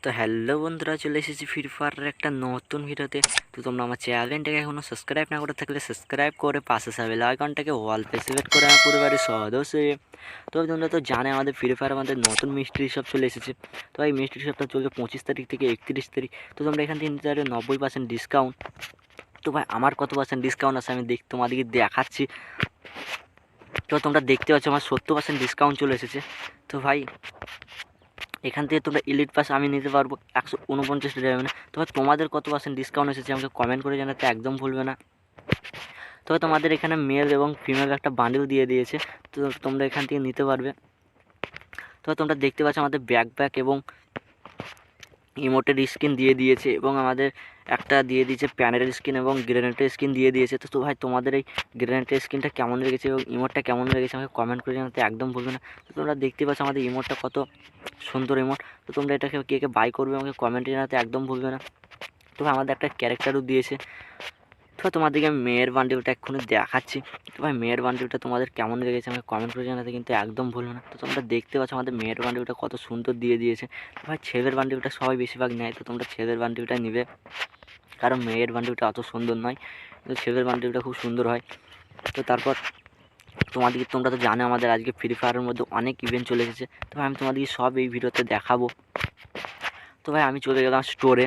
তো হ্যালো বন্ধুরা, চলে এসেছি ফ্রি ফায়ারের একটা নতুন ভিডিওতে। তো তোমরা আমার চ্যানেলটাকে এখনও সাবস্ক্রাইব না করে থাকলে সাবস্ক্রাইব করে পাশে বেল আইকনটাকে অল পে সিলেক্ট করে আমার পরিবারের সদস্য হয়ে। তো তোমরা তো জানে আমাদের ফ্রি ফায়ার আমাদের নতুন মিস্ট্রি শপ চলে এসেছে। তো এই মিস্ট্রি শপটা চলবে 25 তারিখ থেকে 31 তারিখ। তো তোমরা এখান থেকে নিতে পারবে 90% ডিসকাউন্ট। তো ভাই আমার কত পার্সেন্ট ডিসকাউন্ট আছে আমি তোমাদেরকে দেখাচ্ছি। তো তোমরা দেখতে পাচ্ছ আমার 70% ডিসকাউন্ট চলে এসেছে। তো ভাই এখান থেকে তোমরা ইলিট পাস আমি নিতে পারবো 149 ডায়মন্ডে। তবে তোমাদের কত পার্সেন্ট ডিসকাউন্ট এসেছে আমাকে কমেন্ট করে জানাতে একদম ভুলবে না। তবে তোমাদের এখানে মেল এবং ফিমেল একটা বান্ডিল দিয়ে দিয়েছে, তো তোমরা এখান থেকে নিতে পারবে। তবে তোমরা দেখতে পাচ্ছ আমাদের ব্যাকপ্যাক এবং ইমোটের স্কিন দিয়ে দিয়েছে এবং আমাদের একটা দিয়ে দিয়েছে প্যানেলের স্কিন এবং গ্রেনেডের স্কিন দিয়ে দিয়েছে। তো ভাই তোমাদের এই গ্রেনেডের স্কিনটা কেমন লেগেছে এবং ইমোটটা কেমন লেগেছে আমাকে কমেন্ট করে জানাতে একদম ভুলবে না। তো তোমরা দেখতে পাচ্ছ আমাদের ইমোটটা কত সুন্দর ইমোট। তো তোমরা এটাকে কে কে বাই করবে আমাকে কমেন্টে জানাতে একদম ভুলবে না। তো আমাদের একটা ক্যারেক্টারও দিয়েছে। তো তোমাদেরকে আমি মেয়ের বান্ডিলটা এক্ষুনি দেখাচ্ছি। তো ভাই মেয়ের বান্ডিলটা তোমাদের কেমন লেগেছে আমাকে কমেন্ট করে জানাতে কিন্তু একদম ভুলবে না। তো তোমরা দেখতে পাচ্ছ আমাদের মেয়ের বান্ডিলটা কত সুন্দর দিয়ে দিয়েছে। তো ভাই ছেলের বান্ডিলটা সবাই বেশিরভাগ নেয়, তো তোমরা ছেলের বান্ডিলটা নিবে, কারণ মেয়ের বান্ডিলটা অত সুন্দর নয়, কিন্তু ছেলের বান্ডিলটা খুব সুন্দর হয়। তো তারপর তোমরা তো জানো আমাদের আজকে ফ্রি ফায়ারের মধ্যে অনেক ইভেন্ট চলে এসেছে। তো ভাই আমি তোমাদেরকে সব এই ভিডিওতে দেখাবো। তো ভাই আমি চলে গেলাম স্টোরে।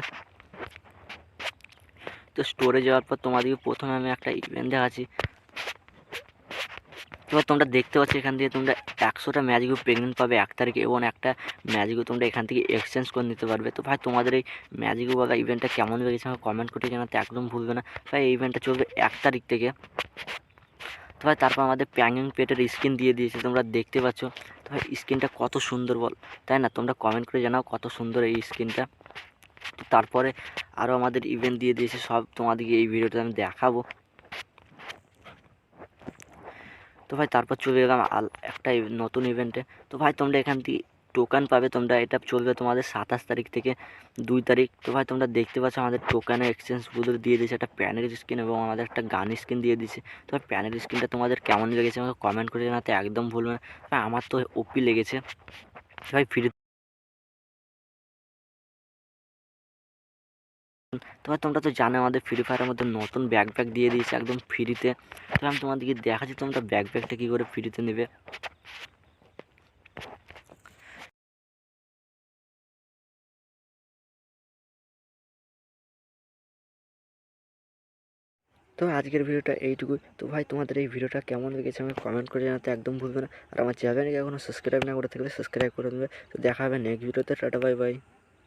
তো স্টোরে যাওয়ার পর তোমাদেরকে প্রথমে আমি একটা ইভেন্ট দেখাচ্ছি। এবার তোমরা দেখতে পাচ্ছ এখান থেকে তোমরা 100টা ম্যাজিকও প্রেগনেন্ট পাবে 1 তারিখে, এবং একটা ম্যাজিকও তোমরা এখান থেকে এক্সচেঞ্জ করে নিতে পারবে। তো ভাই তোমাদের এই ম্যাজিকও বা ইভেন্টটা কেমন লেগেছে আমাকে কমেন্ট করে জানাতে একদম ভুলবে না। ভাই এই ইভেন্টটা চলবে 1 তারিখ থেকে। তো ভাই তারপর আমাদের প্যাঙ্গিং পেটের স্কিন দিয়ে দিয়েছে, তোমরা দেখতে পাচ্ছ। তো ভাই স্কিনটা কত সুন্দর বল, তাই না? তোমরা কমেন্ট করে জানাও কত সুন্দর এই স্কিনটা। তো তারপরে আরও আমাদের ইভেন্ট দিয়ে দিয়েছে, সব তোমাদেরকে এই ভিডিওটা আমি দেখাবো। তো ভাই তারপর চলে গেলাম একটা নতুন ইভেন্টে। তো ভাই তোমরা এখান থেকে টোকেন পাবে, তোমরা এটা চলবে তোমাদের 27 তারিখ থেকে 2 তারিখ। তো ভাই তোমরা দেখতে পাচ্ছ আমাদের টোকেনের এক্সচেঞ্জগুলো দিয়ে দিয়েছে, একটা প্যানের স্কিন এবং আমাদের একটা গান স্কিন দিয়ে দিয়েছে। তো ভাই প্যানের স্কিনটা তোমাদের কেমন লেগেছে আমাকে কমেন্ট করে জানাতে একদম ভুলবে না। ভাই আমার তো ওপি লেগেছে। ভাই ফ্রি তবে তোমরা তো জানো আমাদের ফ্রি ফায়ারের মধ্যে নতুন ব্যাকপ্যাক দিয়ে দিয়েছে একদম ফ্রিতে। তো আমি তোমাদেরকে দেখাচ্ছি তোমরা ব্যাকপ্যাকটা কী করে ফ্রিতে নেবে। তো আজকের ভিডিওটা এইটুকুই। তো ভাই তোমাদের এই ভিডিওটা কেমন লেগেছে আমাকে কমেন্ট করে জানাতে একদম ভুলবে না। আর আমার চ্যানেলকে এখনও সাবস্ক্রাইব না করে থাকলে সাবস্ক্রাইব করে দেবে। তো দেখা হবে নেক্সট ভিডিওতে। Tata bye bye.